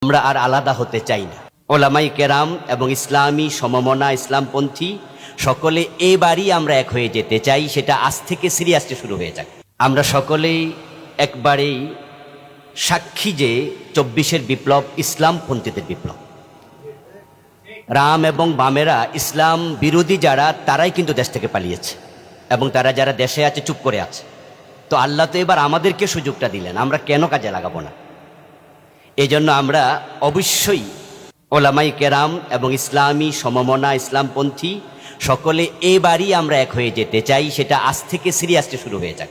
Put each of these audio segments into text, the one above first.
আমরা আর আলাদা হতে চাই না। ওলামাই কেরাম এবং ইসলামী সমমনা ইসলামপন্থী সকলে এবারই আমরা এক হয়ে যেতে চাই। সেটা আজ থেকে সিরিয়াসলি শুরু হয়ে যাক। আমরা সকলেই একবারেই সাক্ষী যে 24-এর বিপ্লব ইসলামপন্থীদের বিপ্লব। রাম এবং বামেরা ইসলাম বিরোধী যারা, তারাই কিন্তু দেশ থেকে পালিয়েছে এবং তারা যারা দেশে আছে চুপ করে আছে। তো আল্লাহ তো এবার আমাদেরকে সুযোগটা দিলেন, আমরা কেন কাজে লাগাবো না? এই জন্য আমরা অবশ্যই ওলামাই কেরাম এবং ইসলামী সমমনা ইসলামপন্থী সকলে এবারই আমরা এক হয়ে যেতে চাই। সেটা আজ থেকে সিরিয়াসলি শুরু হয়ে যাক।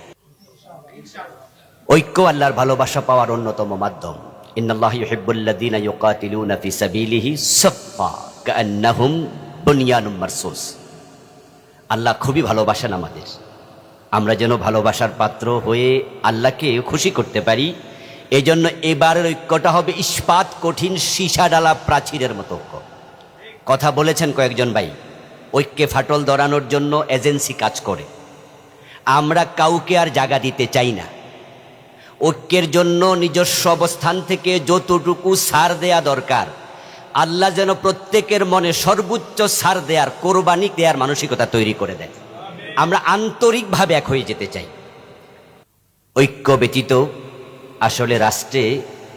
ঐক্য আল্লাহর ভালোবাসা পাওয়ার অন্যতম মাধ্যম। ইন্নাল্লাহা ইউহিব্বুল্লাযীনা ইউকাতিলুনা ফি সাবিলিহি সাফফা কাআন্নাহুম বুনয়ানুম মারসুস। আল্লাহ খুবই ভালোবাসেন আমাদের। আমরা যেন ভালোবাসার পাত্র হয়ে আল্লাহকে খুশি করতে পারি। এই জন্য এবারের ঐক্যটা হবে ইস্পাত কঠিন সীসা ডালা প্রাচীরের মতো ঐক্য। কথা বলেছেন কয়েকজন ভাই, ঐক্যে ফাটল ধরানোর জন্য এজেন্সি কাজ করে। আমরা কাউকে আর জায়গা দিতে চাই না। ঐক্যের জন্য নিজস্ব অবস্থান থেকে যতটুকু ছাড় দেয়া দরকার, আল্লাহ যেন প্রত্যেকের মনে সর্বোচ্চ ছাড় দেয়ার, কোরবানি দেয়ার মানসিকতা তৈরি করে দেয়। আমরা আন্তরিকভাবে এক হয়ে যেতে চাই। ঐক্য ব্যতীত আসলে রাষ্ট্রে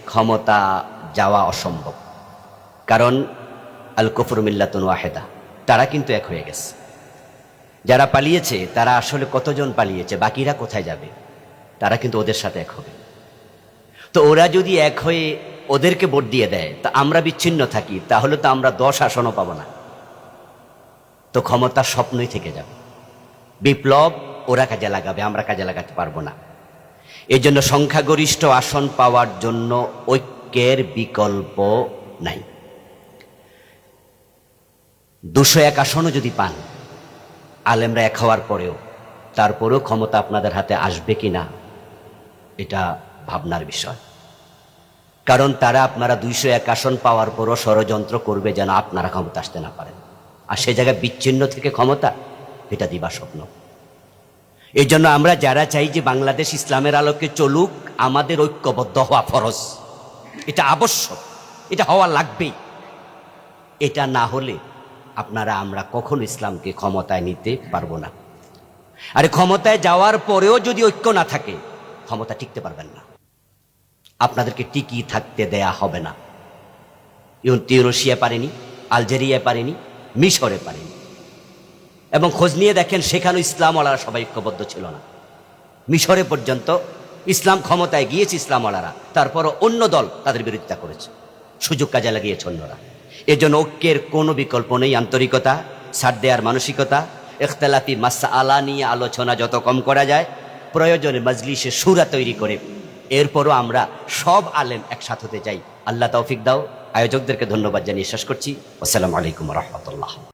ক্ষমতা যাওয়া অসম্ভব। কারণ আল কুফরু মিল্লাতুন ওয়াহিদা, তারা কিন্তু এক হয়ে গেছে। যারা পালিয়েছে তারা আসলে কতজন পালিয়েছে, বাকিরা কোথায় যাবে? তারা কিন্তু ওদের সাথে এক হবে। তো ওরা যদি এক হয়ে ওদেরকে ভোট দিয়ে দেয়, তা আমরা বিচ্ছিন্ন থাকি, তাহলে তো আমরা 10 আসনও পাবো না। তো ক্ষমতার স্বপ্নই থেকে যাবে। বিপ্লব ওরা কাজে লাগাবে, আমরা কাজে লাগাতে পারবো না। এই জন্য সংখ্যাগরিষ্ঠ আসন পাওয়ার জন্য ঐক্যের বিকল্প নাই। 201 আসনও যদি পান আলেমরা এক হওয়ার পরেও, তারপরেও ক্ষমতা আপনাদের হাতে আসবে কিনা এটা ভাবনার বিষয়। কারণ তারা আপনারা 201 আসন পাওয়ার পরও ষড়যন্ত্র করবে যেন আপনারা ক্ষমতা আসতে না পারেন। আর সে জায়গায় বিচ্ছিন্ন থেকে ক্ষমতা, এটা দিবা স্বপ্ন। এই জন্য আমরা যারা চাই যে বাংলাদেশ ইসলামের আলোকে চলুক, আমাদের ঐক্যবদ্ধ হওয়া ফরজ, এটা আবশ্যক, এটা হওয়া লাগবেই। এটা না হলে আমরা কখনো ইসলামকে ক্ষমতায় নিতে পারবো না। আরে ক্ষমতায় যাওয়ার পরেও যদি ঐক্য না থাকে, ক্ষমতা টিকতে পারবেন না। আপনাদেরকে টিকি থাকতে দেয়া হবে না। ইউরোশিয়া পারেনি, আলজেরিয়া পারেনি, মিশরে পারেনি। এবং খোঁজ নিয়ে দেখেন সেখানেও ইসলামওয়ালারা সবাই ঐক্যবদ্ধ ছিল না। মিশরে পর্যন্ত ইসলাম ক্ষমতায় গিয়েছে ইসলামওয়ালারা, তারপরও অন্য দল তাদের বিরোধিতা করেছে, সুযোগ কাজে লাগিয়েছে অন্যরা। এজন্য ঐক্যের কোনো বিকল্প নেই। আন্তরিকতা, ছাড় দেওয়ার মানসিকতা, ইখতিলাফি মাসআলা নিয়ে আলোচনা যত কম করা যায়, প্রয়োজনে মজলিসে শুরা তৈরি করে এরপরও আমরা সব আলেম একসাথে হতে চাই। আল্লাহ তৌফিক দাও। আয়োজকদেরকে ধন্যবাদ জানিয়ে শেষ করছি। আসসালামু আলাইকুম ওয়া রাহমাতুল্লাহ।